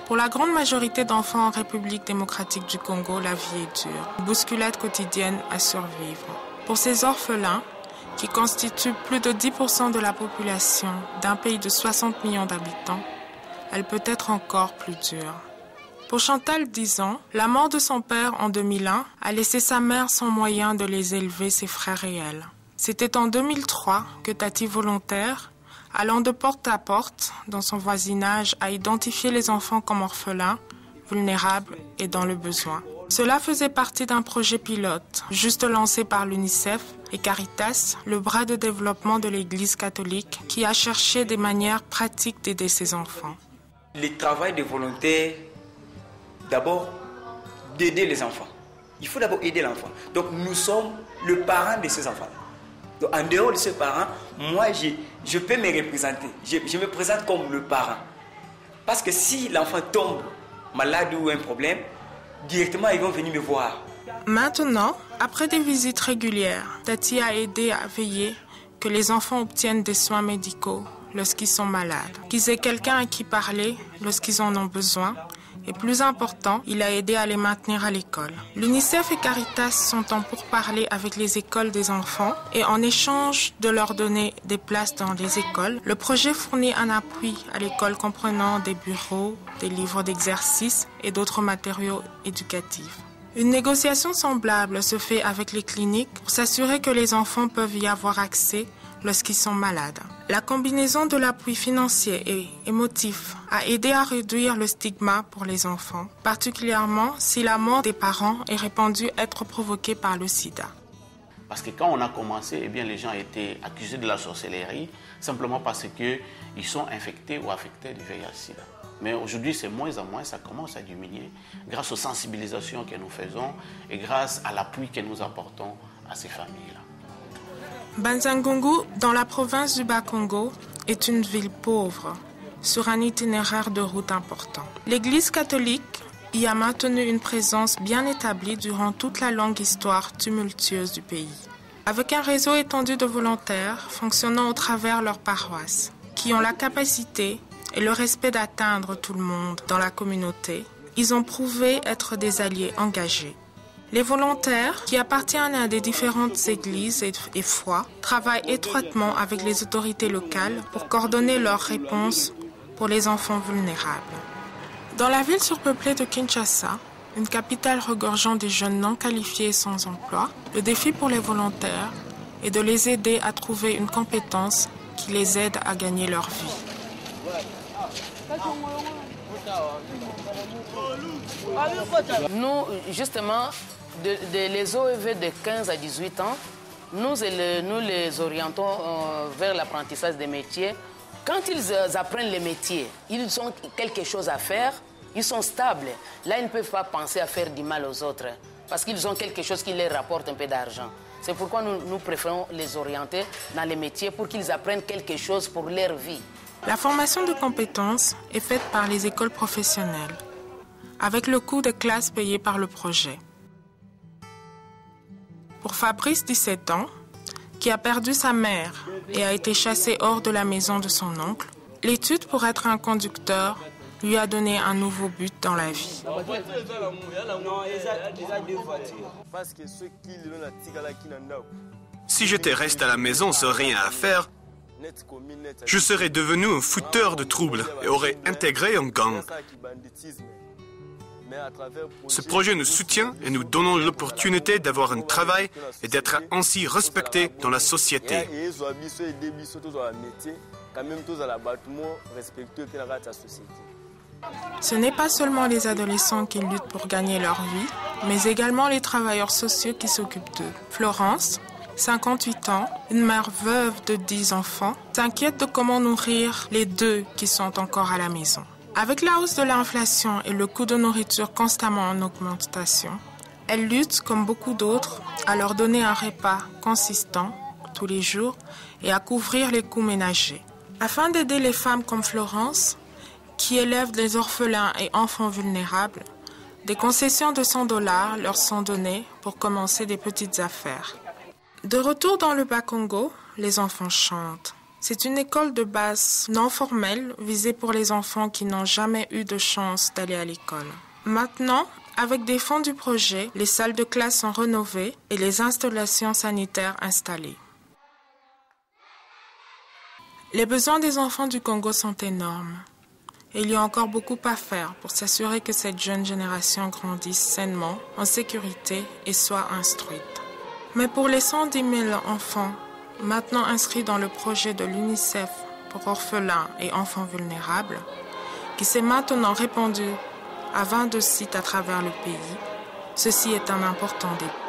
Pour la grande majorité d'enfants en République démocratique du Congo, la vie est dure, une bousculade quotidienne à survivre. Pour ces orphelins, qui constituent plus de 10% de la population d'un pays de 60 millions d'habitants, elle peut être encore plus dure. Pour Chantal, 10 ans, la mort de son père en 2001 a laissé sa mère sans moyen de les élever, ses frères et elle. C'était en 2003 que Tati Volontaire, allant de porte à porte dans son voisinage, a identifié les enfants comme orphelins, vulnérables et dans le besoin. Cela faisait partie d'un projet pilote, juste lancé par l'UNICEF et Caritas, le bras de développement de l'Église catholique, qui a cherché des manières pratiques d'aider ces enfants. Le travail des volontaires, d'abord, d'aider les enfants. Il faut d'abord aider l'enfant. Donc nous sommes le parent de ces enfants. Donc, en dehors de ce parent, moi, je peux me représenter. Je me présente comme le parent. Parce que si l'enfant tombe malade ou un problème, directement, ils vont venir me voir. Maintenant, après des visites régulières, Tati a aidé à veiller que les enfants obtiennent des soins médicaux lorsqu'ils sont malades, qu'ils aient quelqu'un à qui parler lorsqu'ils en ont besoin. Et plus important, il a aidé à les maintenir à l'école. L'UNICEF et Caritas sont en pourparlers avec les écoles des enfants et en échange de leur donner des places dans les écoles, le projet fournit un appui à l'école comprenant des bureaux, des livres d'exercice et d'autres matériaux éducatifs. Une négociation semblable se fait avec les cliniques pour s'assurer que les enfants peuvent y avoir accès lorsqu'ils sont malades. La combinaison de l'appui financier et émotif a aidé à réduire le stigma pour les enfants, particulièrement si la mort des parents est répandue être provoquée par le sida. Parce que quand on a commencé, eh bien, les gens étaient accusés de la sorcellerie simplement parce qu'ils sont infectés ou affectés du VIH-Sida. Mais aujourd'hui, c'est moins en moins, ça commence à diminuer grâce aux sensibilisations que nous faisons et grâce à l'appui que nous apportons à ces familles-là. Banzangungu, dans la province du Bas-Congo, est une ville pauvre, sur un itinéraire de route important. L'Église catholique y a maintenu une présence bien établie durant toute la longue histoire tumultueuse du pays. Avec un réseau étendu de volontaires fonctionnant au travers leurs paroisses, qui ont la capacité et le respect d'atteindre tout le monde dans la communauté, ils ont prouvé être des alliés engagés. Les volontaires, qui appartiennent à des différentes églises et foi, travaillent étroitement avec les autorités locales pour coordonner leurs réponses pour les enfants vulnérables. Dans la ville surpeuplée de Kinshasa, une capitale regorgeant des jeunes non qualifiés et sans emploi, le défi pour les volontaires est de les aider à trouver une compétence qui les aide à gagner leur vie. Nous, justement, les OEV de 15 à 18 ans, nous les orientons vers l'apprentissage des métiers. Quand ils apprennent les métiers, ils ont quelque chose à faire, ils sont stables. Là, ils ne peuvent pas penser à faire du mal aux autres parce qu'ils ont quelque chose qui leur rapporte un peu d'argent. C'est pourquoi nous préférons les orienter dans les métiers pour qu'ils apprennent quelque chose pour leur vie. La formation de compétences est faite par les écoles professionnelles, avec le coût de classe payé par le projet. Pour Fabrice, 17 ans, qui a perdu sa mère et a été chassé hors de la maison de son oncle, l'étude pour être un conducteur lui a donné un nouveau but dans la vie. Si j'étais resté à la maison sans rien à faire, je serais devenu un fouteur de troubles et aurais intégré un gang. Ce projet nous soutient et nous donne l'opportunité d'avoir un travail et d'être ainsi respectés dans la société. Ce n'est pas seulement les adolescents qui luttent pour gagner leur vie, mais également les travailleurs sociaux qui s'occupent d'eux. Florence, 58 ans, une mère veuve de 10 enfants, s'inquiète de comment nourrir les 2 qui sont encore à la maison. Avec la hausse de l'inflation et le coût de nourriture constamment en augmentation, elle lutte, comme beaucoup d'autres, à leur donner un repas consistant tous les jours et à couvrir les coûts ménagers. Afin d'aider les femmes comme Florence, qui élèvent des orphelins et enfants vulnérables, des concessions de $100 leur sont données pour commencer des petites affaires. De retour dans le Bas-Congo, les enfants chantent. C'est une école de base non formelle visée pour les enfants qui n'ont jamais eu de chance d'aller à l'école. Maintenant, avec des fonds du projet, les salles de classe sont rénovées et les installations sanitaires installées. Les besoins des enfants du Congo sont énormes. Et il y a encore beaucoup à faire pour s'assurer que cette jeune génération grandisse sainement, en sécurité et soit instruite. Mais pour les 110 000 enfants maintenant inscrits dans le projet de l'UNICEF pour orphelins et enfants vulnérables, qui s'est maintenant répandu à 22 sites à travers le pays, ceci est un important débat.